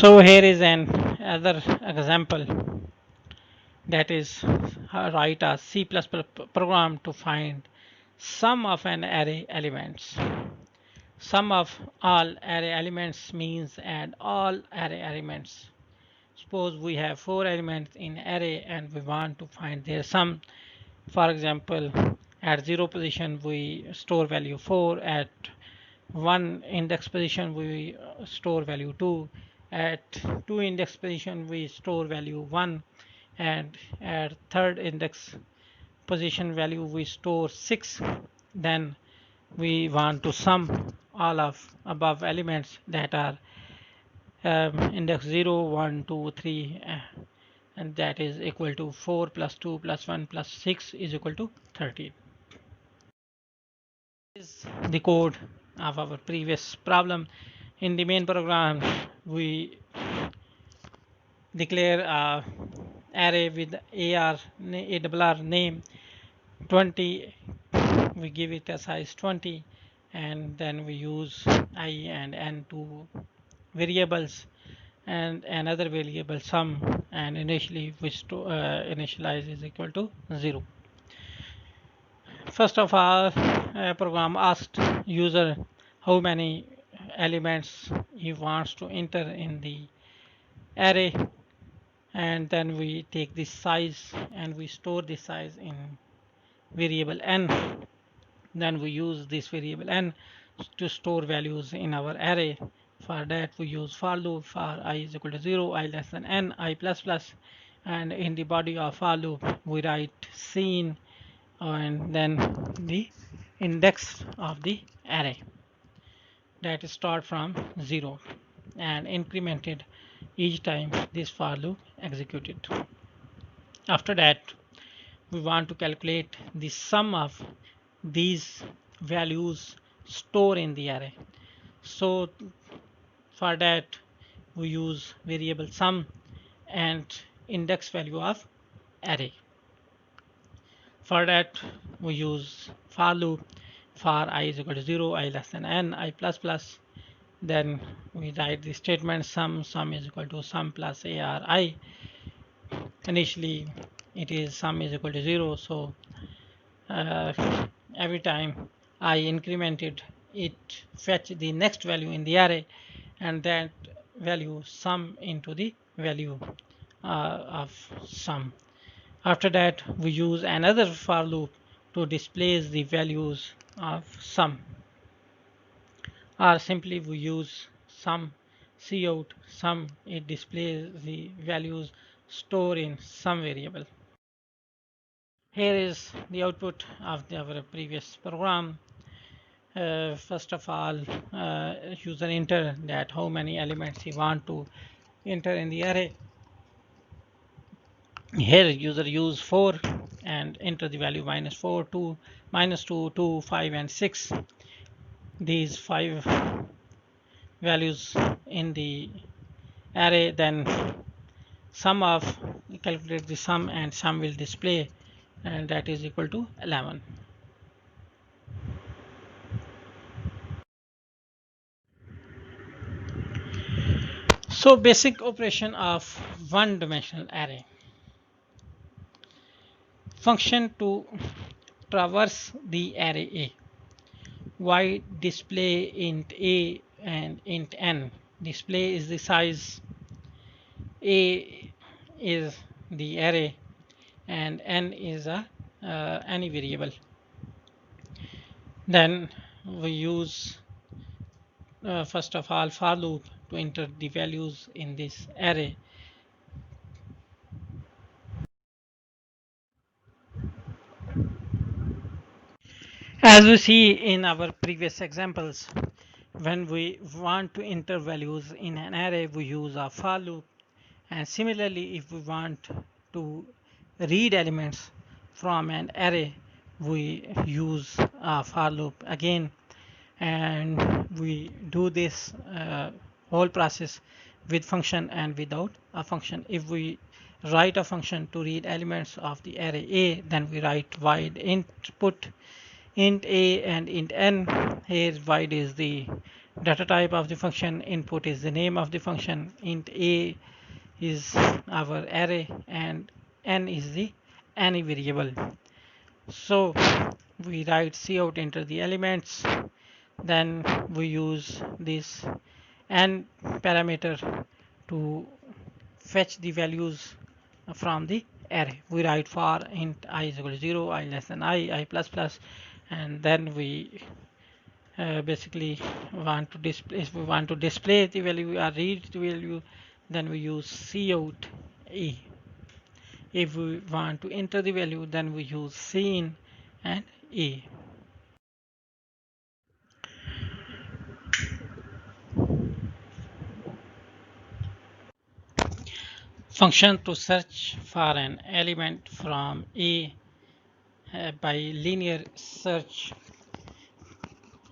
So here is an other example, that is write a C++ program to find sum of an array elements. Sum of all array elements means add all array elements. Suppose we have 4 elements in array and we want to find their sum. For example, at 0 position we store value 4, at 1 index position we store value 2, at 2 index position we store value 1, and at third index position value we store 6. Then we want to sum all of above elements that are index 0, 1, 2, 3, and that is equal to 4 plus 2 plus 1 plus 6 is equal to 13. This is the code of our previous problem. In the main program we declare a array with AR name 20. We give it a size 20, and then we use I and n two variables and another variable sum, and initially we initialize is equal to 0. First of all, program asked user how many elements he wants to enter in the array, and then we take this size and we store this size in variable n. Then we use this variable n to store values in our array. For that we use for loop for I is equal to 0, I less than n, I plus plus, and in the body of for loop we write scene and then the index of the array that start from 0 and incremented each time this for loop executed. After that we want to calculate the sum of these values stored in the array. So for that we use variable sum and index value of array. For that we use for loop for I is equal to 0, I less than n, I plus plus. Then we write the statement sum is equal to sum plus ARI. Initially it is sum is equal to 0, so every time I incremented it fetch the next value in the array, and that value sum into the value of sum. After that we use another for loop to display the values of sum, or simply we use sum cout sum. It displays the values stored in some variable. Here is the output of our previous program. First of all, user enter that how many elements he want to enter in the array. Here user use 4 and enter the value minus 4, 2, minus 2, 2, 5 and 6. These 5 values in the array, then sum of calculate the sum and sum will display, and that is equal to 11. So basic operation of one-dimensional array. Function to traverse the array A. Why display int A and int n? Display is the size, A is the array, and n is a any variable. Then we use first of all for loop to enter the values in this array. As we see in our previous examples, when we want to enter values in an array, we use a for loop, and similarly if we want to read elements from an array, we use a for loop again, and we do this whole process with function and without a function. If we write a function to read elements of the array A, then we write void input int a and int n. Here void is the data type of the function, input is the name of the function, int a is our array, and n is the any variable. So we write cout, enter the elements, then we use this n parameter to fetch the values from the array. We write for int I is equal to 0, I less than I plus plus, and then we basically want to display, if we want to display the value or read the value, then we use cout e. If we want to enter the value, then we use cin and e. Function to search for an element from a by linear search.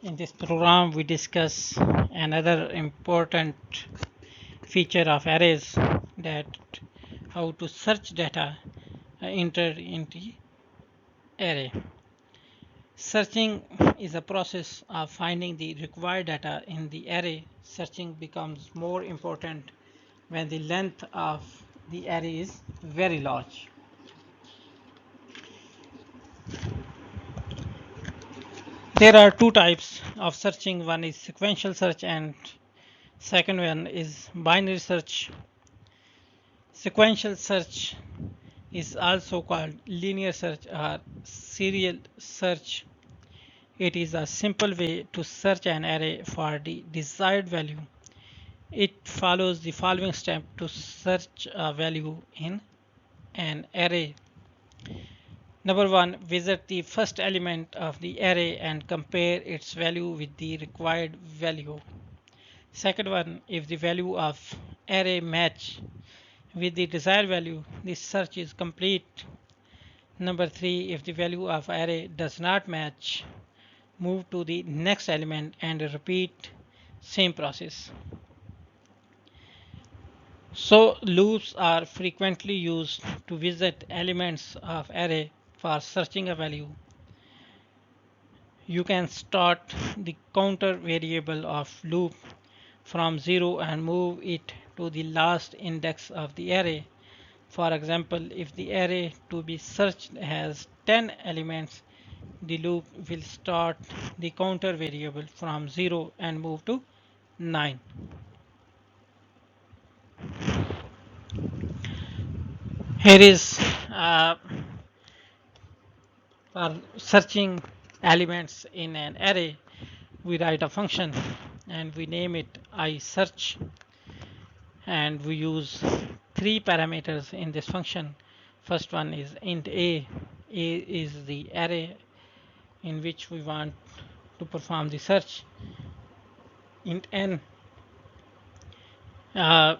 In this program we discuss another important feature of arrays, that how to search data entered into array. Searching is a process of finding the required data in the array. Searching becomes more important when the length of the array is very large. There are two types of searching. One is sequential search and second one is binary search. Sequential search is also called linear search or serial search. It is a simple way to search an array for the desired value. It follows the following step to search a value in an array. Number 1, visit the first element of the array and compare its value with the required value. Second one, if the value of array match with the desired value, this search is complete. Number 3, if the value of array does not match, move to the next element and repeat same process. So loops are frequently used to visit elements of array for searching a value. You can start the counter variable of loop from 0 and move it to the last index of the array. For example, if the array to be searched has 10 elements, the loop will start the counter variable from 0 and move to 9. Here is for searching elements in an array. We write a function and we name it iSearch, and we use 3 parameters in this function. First one is int a. A is the array in which we want to perform the search. Int n,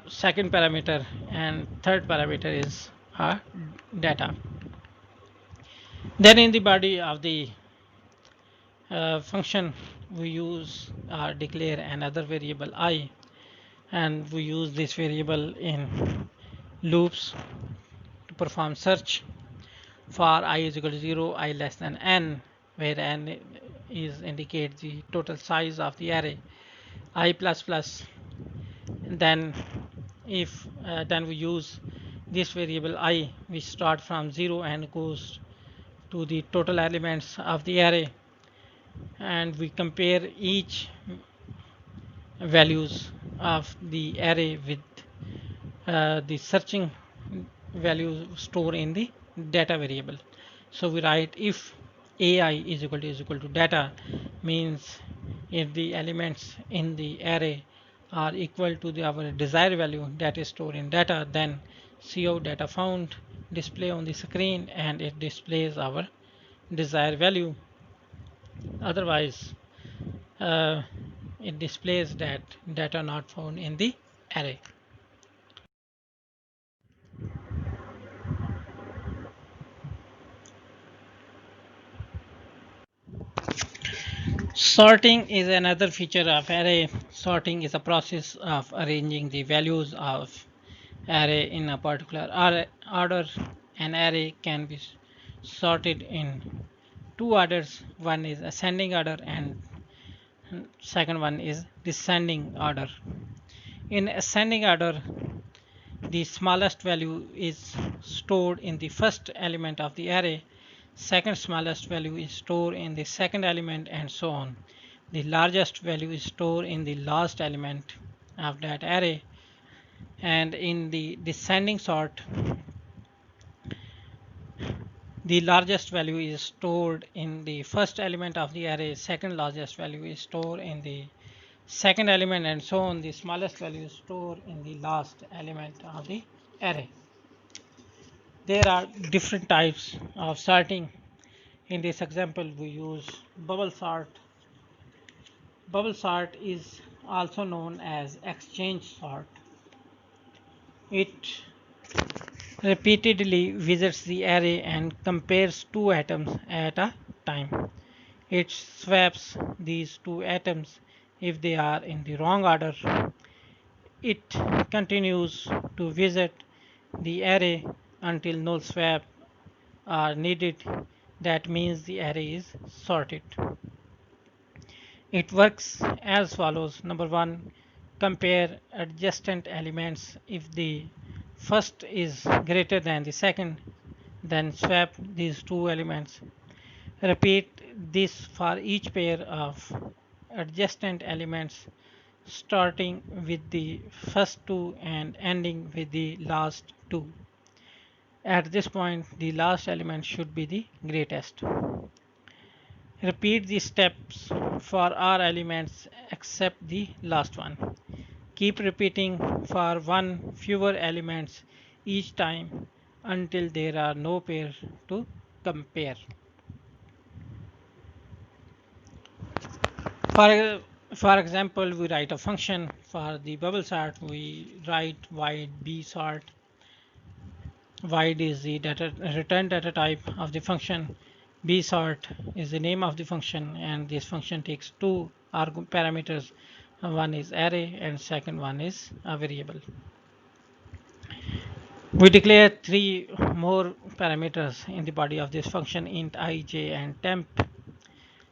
second parameter, and third parameter is data. Then in the body of the function we use declare another variable I, and we use this variable in loops to perform search for I is equal to 0, I less than n, where n is indicate the total size of the array, I plus plus. Then if then we use this variable I, which start from 0 and goes to the total elements of the array, and we compare each values of the array with the searching value stored in the data variable. So we write if ai is equal to data, means if the elements in the array are equal to our desired value that is stored in data, then cout data found display on the screen and it displays our desired value. Otherwise uh, it displays that data not found in the array. Sorting is another feature of array. Sorting is a process of arranging the values of array in a particular order. An array can be sorted in two orders. One is ascending order and second one is descending order. In ascending order, the smallest value is stored in the first element of the array, second smallest value is stored in the second element, and so on. The largest value is stored in the last element of that array. And in the descending sort, the largest value is stored in the first element of the array, second largest value is stored in the second element, and so on. The smallest value is stored in the last element of the array. There are different types of sorting. In this example, we use bubble sort. Bubble sort is also known as exchange sort. It repeatedly visits the array and compares two atoms at a time. It swaps these two atoms if they are in the wrong order. It continues to visit the array until null swap are needed. That means the array is sorted. It works as follows. Number one, compare adjacent elements. If the first is greater than the second, then swap these two elements. Repeat this for each pair of adjacent elements, starting with the first two and ending with the last two. At this point, the last element should be the greatest. Repeat these steps for all elements except the last one. Keep repeating for one fewer elements each time until there are no pairs to compare. For, for example, we write a function for the bubble sort. We write void b sort. Void is the data return data type of the function. B sort is the name of the function, and this function takes two parameters. One is array and second one is a variable. We declare three more parameters in the body of this function, int I, j, and temp.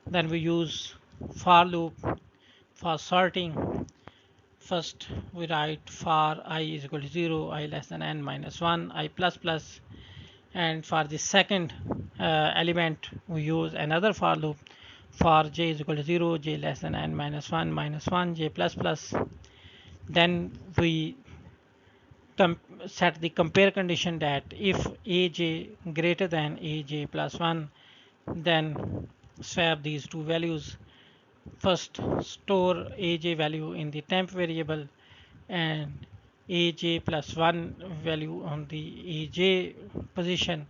Then we use for loop for sorting. First we write for I is equal to 0, I less than n minus 1, I plus plus. And for the second element we use another for loop for j is equal to 0, j less than n minus 1, j plus plus. Then we set the compare condition that if aj greater than aj plus 1, then swap these two values. First store aj value in the temp variable and aj plus 1 value on the aj position,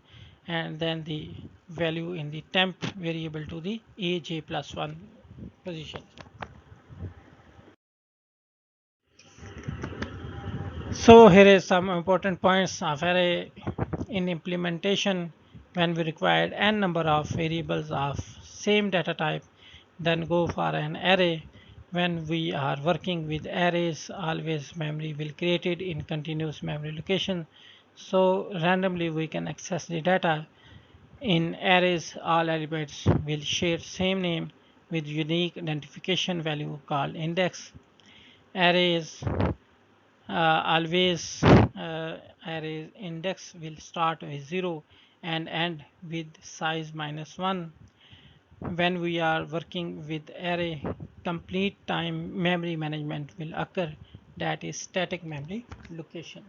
and then the value in the temp variable to the aj plus 1 position. So here is some important points of array in implementation. When we require n number of variables of same data type, then go for an array. When we are working with arrays, always memory will created in continuous memory location. So randomly we can access the data. In arrays, all elements will share same name with unique identification value called index. Arrays always array index will start with 0 and end with size minus 1. When we are working with array, complete time memory management will occur, that is static memory location.